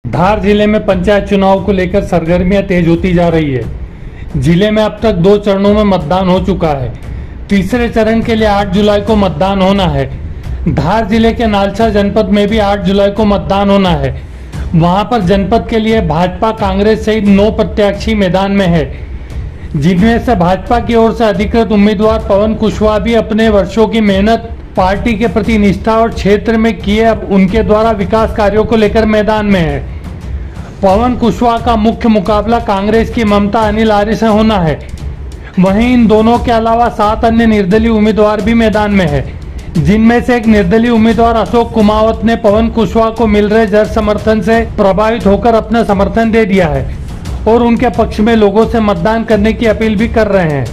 धार जिले में पंचायत चुनाव को लेकर सरगर्मियां तेज होती जा रही है। जिले में अब तक 2 चरणों में मतदान हो चुका है। तीसरे चरण के लिए 8 जुलाई को मतदान होना है। धार जिले के नालसा जनपद में भी 8 जुलाई को मतदान होना है। वहां पर जनपद के लिए भाजपा कांग्रेस सहित 9 प्रत्याशी मैदान में है, जिनमें से भाजपा की ओर से अधिकृत उम्मीदवार पवन कुशवाहा भी अपने वर्षों की मेहनत, पार्टी के प्रति निष्ठा और क्षेत्र में किए उनके द्वारा विकास कार्यों को लेकर मैदान में है। पवन कुशवाहा का मुख्य मुकाबला कांग्रेस की ममता अनिल आर्य से होना है। वहीं इन दोनों के अलावा 7 अन्य निर्दलीय उम्मीदवार भी मैदान में है, जिनमें से एक निर्दलीय उम्मीदवार अशोक कुमावत ने पवन कुशवाहा को मिल रहे जन समर्थन से प्रभावित होकर अपना समर्थन दे दिया है और उनके पक्ष में लोगों से मतदान करने की अपील भी कर रहे हैं।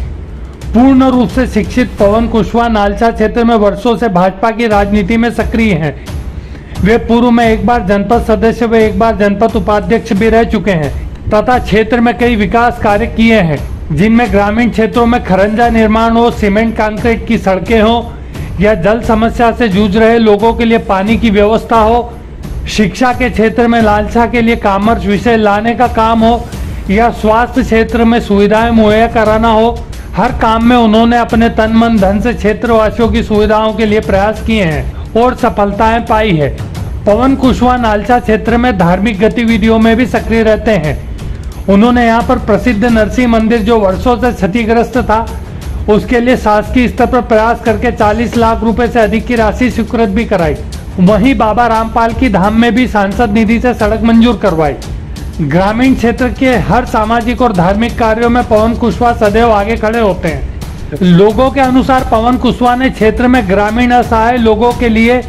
पूर्ण रूप से शिक्षित पवन कुशवाहा नालसा क्षेत्र में वर्षों से भाजपा की राजनीति में सक्रिय हैं। वे पूर्व में एक बार जनपद सदस्य व एक बार जनपद उपाध्यक्ष भी रह चुके हैं तथा क्षेत्र में कई विकास कार्य किए हैं, जिनमें ग्रामीण क्षेत्रों में खरंजा निर्माण हो, सीमेंट कंक्रीट की सड़कें हो या जल समस्या से जूझ रहे लोगों के लिए पानी की व्यवस्था हो, शिक्षा के क्षेत्र में नालसा के लिए कॉमर्स विषय लाने का काम हो या स्वास्थ्य क्षेत्र में सुविधाएं मुहैया कराना हो, हर काम में उन्होंने अपने तन मन धन से क्षेत्रवासियों की सुविधाओं के लिए प्रयास किए हैं और सफलताएं पाई है। पवन कुशवाहा नालसा क्षेत्र में धार्मिक गतिविधियों में भी सक्रिय रहते हैं। उन्होंने यहां पर प्रसिद्ध नरसिंह मंदिर, जो वर्षों से क्षतिग्रस्त था, उसके लिए शासकीय स्तर पर प्रयास करके 40 लाख रुपए से अधिक की राशि स्वीकृत भी कराई। वहीं बाबा रामपाल की धाम में भी सांसद निधि से सड़क मंजूर करवाई। ग्रामीण क्षेत्र के हर सामाजिक और धार्मिक कार्यों में पवन कुशवाहा सदैव आगे खड़े होते हैं। लोगों के अनुसार पवन कुशवाहा ने क्षेत्र में ग्रामीण असहाय लोगों के लिए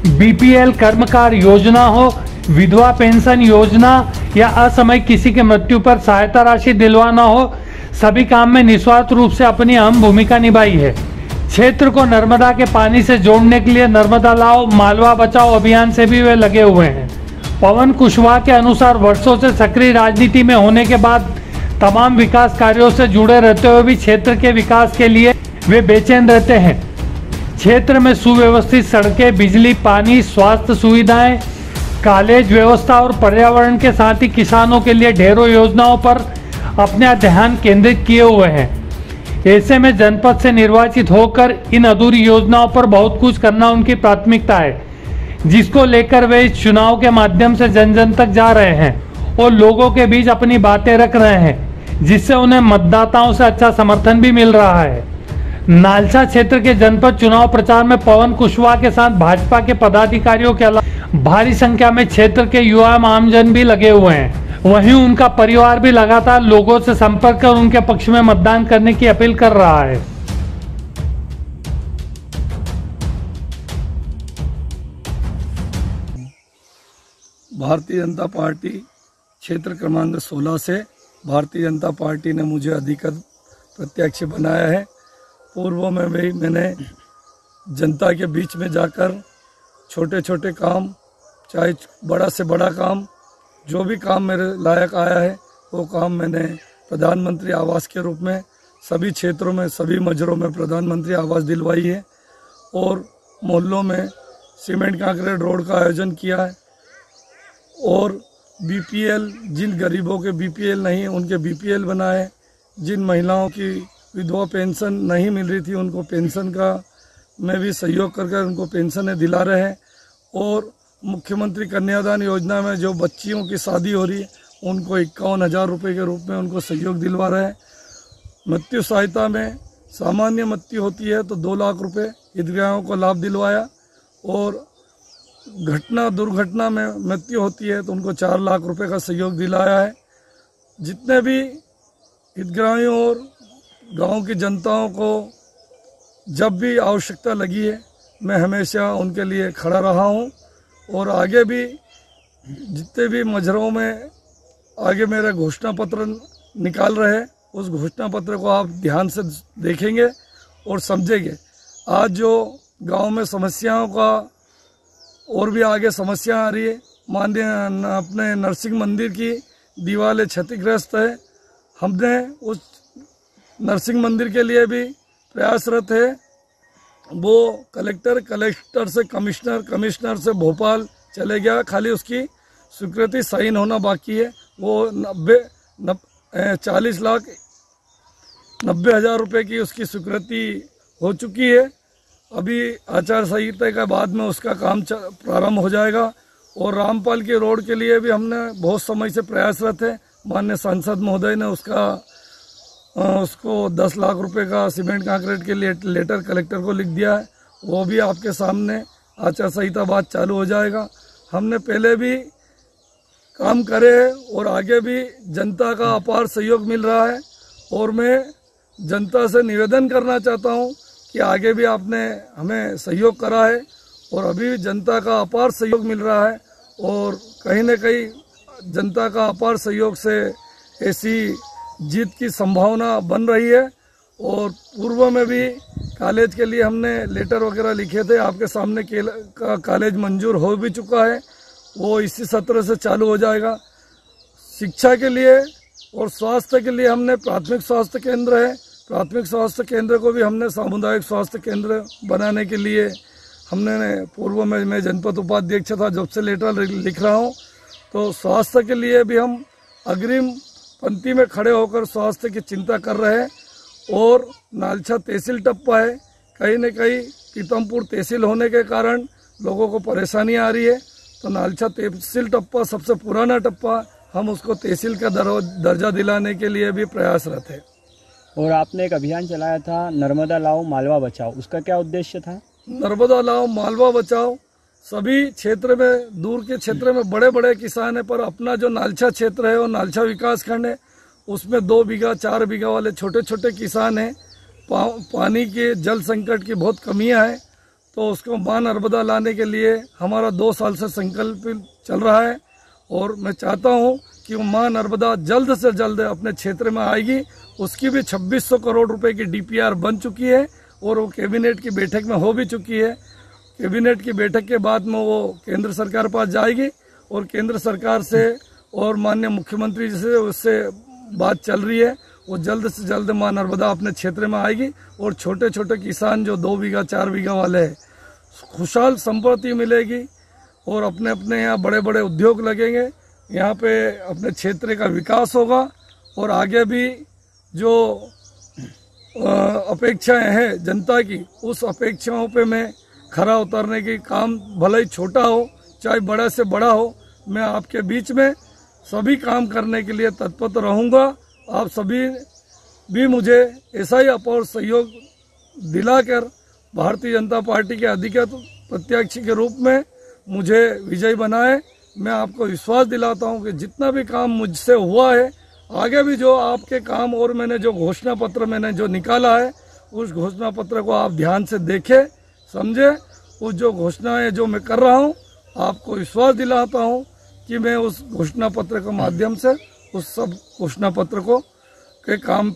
बीपीएल कर्मकार योजना हो, विधवा पेंशन योजना या असमय किसी के मृत्यु पर सहायता राशि दिलवाना हो, सभी काम में निस्वार्थ रूप से अपनी अहम भूमिका निभाई है। क्षेत्र को नर्मदा के पानी से जोड़ने के लिए नर्मदा लाओ, मालवा बचाओ अभियान से भी वे लगे हुए हैं। पवन कुशवाहा के अनुसार वर्षों से सक्रिय राजनीति में होने के बाद तमाम विकास कार्यों से जुड़े रहते हुए भी क्षेत्र के विकास के लिए वे बेचैन रहते हैं। क्षेत्र में सुव्यवस्थित सड़कें, बिजली, पानी, स्वास्थ्य सुविधाएं, कॉलेज व्यवस्था और पर्यावरण के साथ ही किसानों के लिए ढेरों योजनाओं पर अपना ध्यान केंद्रित किए हुए हैं। ऐसे में जनपद से निर्वाचित होकर इन अधूरी योजनाओं पर बहुत कुछ करना उनकी प्राथमिकता है, जिसको लेकर वे इस चुनाव के माध्यम से जन जन तक जा रहे हैं और लोगों के बीच अपनी बातें रख रहे हैं, जिससे उन्हें मतदाताओं से अच्छा समर्थन भी मिल रहा है। नालसा क्षेत्र के जनपद चुनाव प्रचार में पवन कुशवाहा के साथ भाजपा के पदाधिकारियों के अलावा भारी संख्या में क्षेत्र के युवा आमजन भी लगे हुए हैं। वहीं उनका परिवार भी लगातार लोगों से संपर्क कर उनके पक्ष में मतदान करने की अपील कर रहा है। भारतीय जनता पार्टी क्षेत्र क्रमांक 16 से भारतीय जनता पार्टी ने मुझे अधिकृत प्रत्याशी बनाया है। पूर्व में भी मैंने जनता के बीच में जाकर छोटे छोटे काम, चाहे बड़ा से बड़ा काम, जो भी काम मेरे लायक आया है वो काम मैंने प्रधानमंत्री आवास के रूप में सभी क्षेत्रों में, सभी मजरों में प्रधानमंत्री आवास दिलवाई है और मोहल्लों में सीमेंट कंक्रीट रोड का आयोजन किया है और बीपीएल, जिन गरीबों के बीपीएल नहीं उनके बीपीएल बनाए, जिन महिलाओं की विधवा पेंशन नहीं मिल रही थी उनको पेंशन का में भी सहयोग कर उनको पेंशनें दिला रहे हैं और मुख्यमंत्री कन्यादान योजना में जो बच्चियों की शादी हो रही है उनको 51,000 रुपये के रूप में उनको सहयोग दिलवा रहे हैं। मृत्यु सहायता में सामान्य मृत्यु होती है तो 2 लाख रुपये हितग्राहियों को लाभ दिलवाया और दुर्घटना में मृत्यु होती है तो उनको 4 लाख रुपए का सहयोग दिलाया है। जितने भी हितग्राहियों और गांव की जनताओं को जब भी आवश्यकता लगी है मैं हमेशा उनके लिए खड़ा रहा हूं और आगे भी जितने भी मजरों में आगे मेरा घोषणा पत्र निकाल रहे हैं उस घोषणा पत्र को आप ध्यान से देखेंगे और समझेंगे। आज जो गांव में समस्याओं का और भी आगे समस्या आ रही है, माननीय अपने नरसिंह मंदिर की दीवारें क्षतिग्रस्त है, हमने उस नरसिंह मंदिर के लिए भी प्रयासरत है। वो कलेक्टर से कमिश्नर से भोपाल चले गया, खाली उसकी स्वीकृति साइन होना बाकी है। वो 40,90,000 रुपये की उसकी स्वीकृति हो चुकी है। अभी आचार संहिता के बाद में उसका काम प्रारंभ हो जाएगा। और रामपाल की रोड के लिए भी हमने बहुत समय से प्रयासरत है। माननीय सांसद महोदय ने उसको 10 लाख रुपए का सीमेंट कंक्रीट के लिए लेटर कलेक्टर को लिख दिया है। वो भी आपके सामने आचार संहिता बाद चालू हो जाएगा। हमने पहले भी काम करे हैं और आगे भी जनता का अपार सहयोग मिल रहा है। और मैं जनता से निवेदन करना चाहता हूं कि आगे भी आपने हमें सहयोग करा है और अभी जनता का अपार सहयोग मिल रहा है। और कहीं न कहीं जनता का अपार सहयोग से ऐसी जीत की संभावना बन रही है। और पूर्व में भी कॉलेज के लिए हमने लेटर वगैरह लिखे थे, आपके सामने का कॉलेज मंजूर हो भी चुका है, वो इसी सत्र से चालू हो जाएगा। शिक्षा के लिए और स्वास्थ्य के लिए हमने प्राथमिक स्वास्थ्य केंद्र है, प्राथमिक स्वास्थ्य केंद्र को भी हमने सामुदायिक स्वास्थ्य केंद्र बनाने के लिए हमने पूर्व में मैं जनपद उपाध्यक्ष था जब से लेटर लिख रहा हूँ। तो स्वास्थ्य के लिए भी हम अग्रिम पंक्ति में खड़े होकर स्वास्थ्य की चिंता कर रहे हैं। और नालछा तहसील टप्पा है, कहीं न कहीं पीतमपुर तहसील होने के कारण लोगों को परेशानी आ रही है। तो नालछा तहसील टप्पा सबसे पुराना टप्पा, हम उसको तहसील का दर्जा दिलाने के लिए भी प्रयासरत है। और आपने एक अभियान चलाया था नर्मदा लाओ मालवा बचाओ, उसका क्या उद्देश्य था? नर्मदा लाओ मालवा बचाओ, सभी क्षेत्र में, दूर के क्षेत्र में बड़े बड़े किसान है, पर अपना जो नालछा क्षेत्र है और नालछा विकास खंड है उसमें 2 बीघा 4 बीघा वाले छोटे छोटे किसान हैं। पानी के जल संकट की बहुत कमियां है। तो उसको मां नर्मदा लाने के लिए हमारा 2 साल से संकल्प चल रहा है। और मैं चाहता हूं कि वो मां नर्मदा जल्द से जल्द अपने क्षेत्र में आएगी। उसकी भी 2600 करोड़ रुपए की DPR बन चुकी है और वो कैबिनेट की बैठक में हो भी चुकी है। कैबिनेट की बैठक के बाद में वो केंद्र सरकार पास जाएगी और केंद्र सरकार से और माननीय मुख्यमंत्री जी से उससे बात चल रही है। वो जल्द से जल्द मां नर्मदा अपने क्षेत्र में आएगी और छोटे छोटे किसान जो 2 बीघा 4 बीघा वाले हैं खुशहाल संपत्ति मिलेगी और अपने अपने यहाँ बड़े बड़े उद्योग लगेंगे। यहाँ पे अपने क्षेत्र का विकास होगा। और आगे भी जो अपेक्षाएं हैं जनता की, उस अपेक्षाओं पे मैं खरा उतरने की काम, भले ही छोटा हो चाहे बड़ा से बड़ा हो, मैं आपके बीच में सभी काम करने के लिए तत्पर रहूंगा। आप सभी भी मुझे ऐसा ही अपार सहयोग दिलाकर भारतीय जनता पार्टी के अधिकृत प्रत्याशी के रूप में मुझे विजयी बनाए। मैं आपको विश्वास दिलाता हूं कि जितना भी काम मुझसे हुआ है, आगे भी जो आपके काम और मैंने जो घोषणा पत्र मैंने जो निकाला है, उस घोषणा पत्र को आप ध्यान से देखें, समझे। उस जो घोषणाएं जो मैं कर रहा हूं, आपको विश्वास दिलाता हूं कि मैं उस घोषणा पत्र के माध्यम से उस सब घोषणा पत्र को के काम